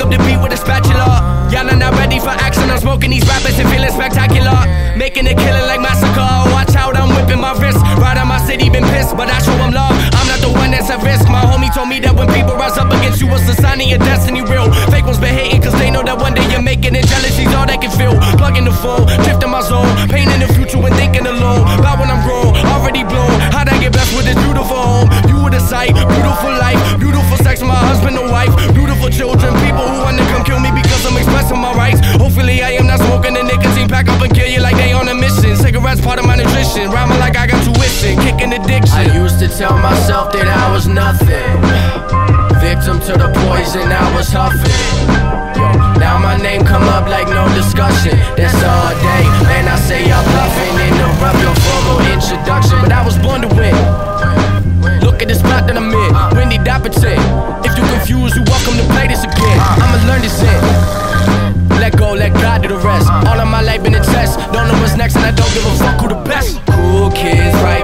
up the beat with a spatula. Y'all are not ready for action. I'm smoking these rappers and feeling spectacular. Making a killing like massacre. Watch out, I'm whipping my wrist. Right on my city, been pissed, but I show them love. I'm not the one that's at risk. My homie told me that when people rise up against you, it's a sign of your destiny real. Fake ones been hating cause they know that one day you're making it. Jealousy's all they can feel. Plugging the phone, drifting my zone. Painting the future when thinking alone. About when I'm grown, already blown. How'd I get blessed with this beautiful home? You were the sight, beautiful life. Beautiful sex with my husband and wife. Beautiful children, people who wanna come kill me because I'm expressing my rights. Hopefully I am not smoking the nicotine. Pack up and kill you like they on a mission. Cigarettes part of my nutrition. Rhyming like I got tuition, kicking addiction. I used to tell myself that I was nothing. Victim to the poison I was huffing. Now my name come up like no discussion. That's all day, man, I say y'all bluffing. Interrupt your formal introduction, but I was born to win. Look at the spot that I'm in, Wendy Dapperton. If you confused, you welcome to play this again. I'ma learn this in. Let go, let God do the rest. All of my life been a test. Don't know what's next and I don't give a fuck who the best. Cool kids, right?